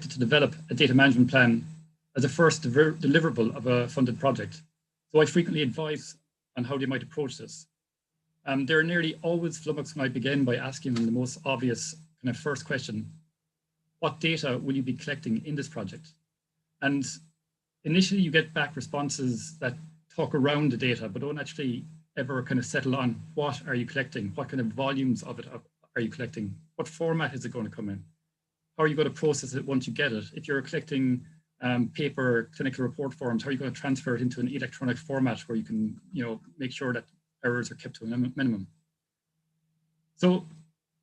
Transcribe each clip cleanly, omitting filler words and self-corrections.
to develop a data management plan as a first deliverable of a funded project. So I frequently advise on how they might approach this. They're nearly always flummoxed when I begin by asking them the most obvious kind of first question: what data will you be collecting in this project? And initially you get back responses that talk around the data, but don't actually ever kind of settle on what are you collecting? What kind of volumes of it are you collecting? What format is it going to come in? How are you going to process it once you get it? If you're collecting paper clinical report forms, how are you going to transfer it into an electronic format where you can, make sure that errors are kept to a minimum? So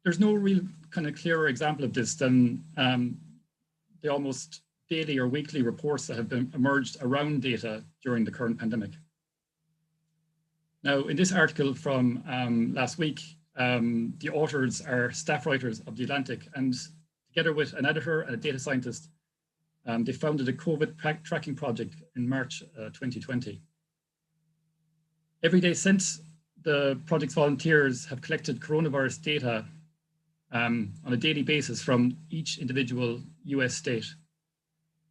there's no real kind of clearer example of this than the almost daily or weekly reports that have been emerged around data during the current pandemic. Now, in this article from last week, the authors are staff writers of The Atlantic, and together with an editor and a data scientist, they founded a COVID tracking project in March 2020. Every day since, the project's volunteers have collected coronavirus data on a daily basis from each individual US state.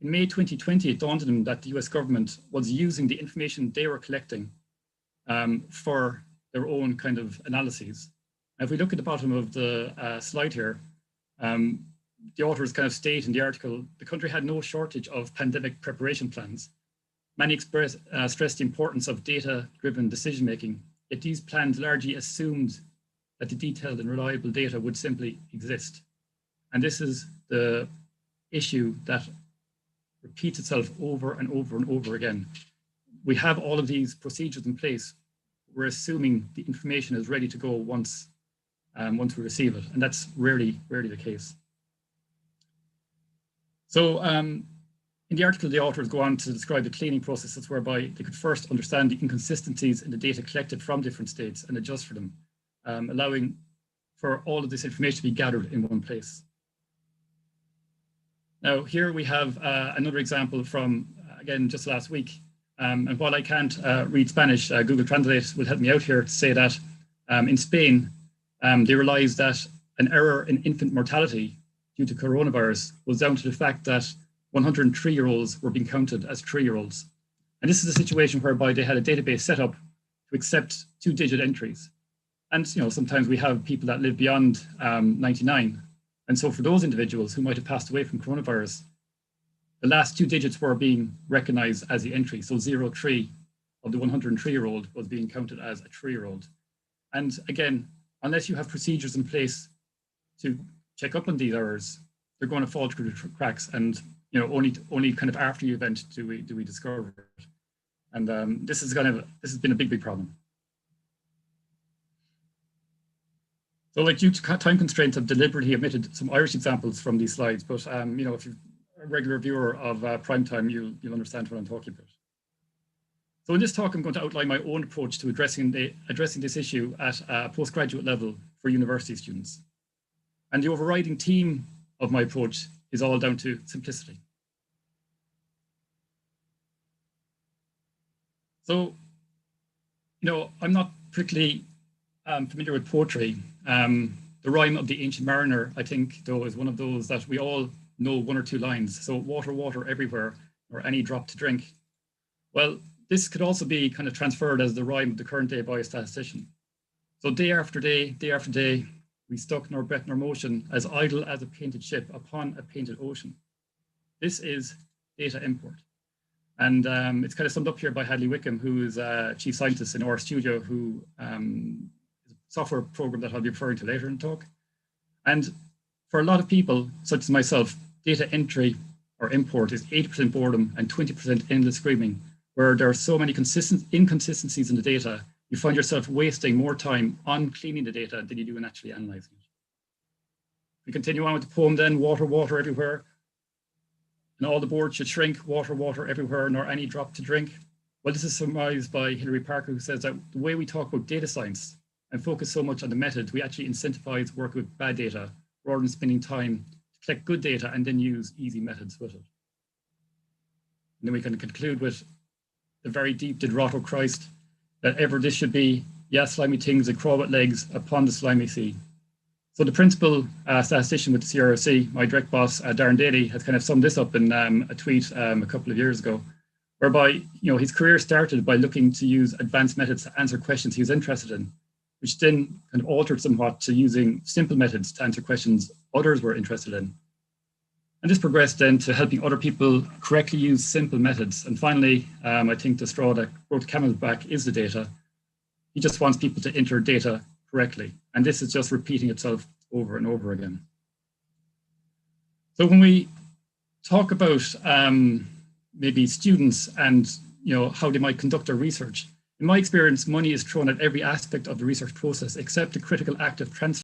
In May 2020, it dawned on them that the US government was using the information they were collecting for their own kind of analyses. If we look at the bottom of the slide here, the authors kind of state in the article, the country had no shortage of pandemic preparation plans. Many stressed the importance of data-driven decision-making, yet these plans largely assumed that the detailed and reliable data would simply exist. And this is the issue that repeats itself over and over and over again. We have all of these procedures in place. We're assuming the information is ready to go once we receive it, and that's rarely the case. So in the article, the authors go on to describe the cleaning processes whereby they could first understand the inconsistencies in the data collected from different states and adjust for them, allowing for all of this information to be gathered in one place. Now, here we have another example from, again, just last week. And while I can't read Spanish, Google Translate will help me out here to say that in Spain, they realized that an error in infant mortality due to coronavirus was down to the fact that 103-year-olds were being counted as 3-year-olds. And this is a situation whereby they had a database set up to accept 2-digit entries. And sometimes we have people that live beyond 99. And so for those individuals who might have passed away from coronavirus, the last 2 digits were being recognized as the entry. So 03 of the 103-year-old was being counted as a 3-year-old. And again, unless you have procedures in place to check up on these errors, they're going to fall through the cracks. And only kind of after the event do we discover it. And this has been a big problem. So, due to time constraints, I've deliberately omitted some Irish examples from these slides. But if you're a regular viewer of Primetime, you'll understand what I'm talking about. So in this talk, I'm going to outline my own approach to addressing this issue at a postgraduate level for university students. And the overriding theme of my approach is all down to simplicity. So, I'm not particularly familiar with poetry. The Rime of the Ancient Mariner, I think, though, is one of those that we all know 1 or 2 lines. So water, water everywhere, or any drop to drink. Well, this could also be kind of transferred as the rhyme of the current day biostatistician. So day after day after day, we stuck nor breath nor motion, as idle as a painted ship upon a painted ocean. This is data import. And it's kind of summed up here by Hadley Wickham, who is a chief scientist in RStudio, who is a software program that I'll be referring to later in the talk. And for a lot of people, such as myself, data entry or import is 80% boredom and 20% endless screaming, where there are so many inconsistencies in the data, you find yourself wasting more time on cleaning the data than you do in actually analyzing it. We continue on with the poem then, water, water everywhere. And all the boards should shrink, water, water everywhere, nor any drop to drink. Well, this is summarized by Hilary Parker, who says that the way we talk about data science and focus so much on the method, we actually incentivize work with bad data rather than spending time to collect good data and then use easy methods with it. And then we can conclude with the very deep did rot, O Christ, that ever this should be, yeah, slimy things that crawl with legs upon the slimy sea. So the principal statistician with the CROC, my direct boss, Darren Daly, has kind of summed this up in a tweet a couple of years ago, whereby his career started by looking to use advanced methods to answer questions he was interested in, which then kind of altered somewhat to using simple methods to answer questions others were interested in. And this progressed then to helping other people correctly use simple methods. And finally, I think the straw that broke the camel's back is the data. He just wants people to enter data correctly. And this is just repeating itself over and over again. So when we talk about maybe students and how they might conduct their research, in my experience, money is thrown at every aspect of the research process except the critical act of transfer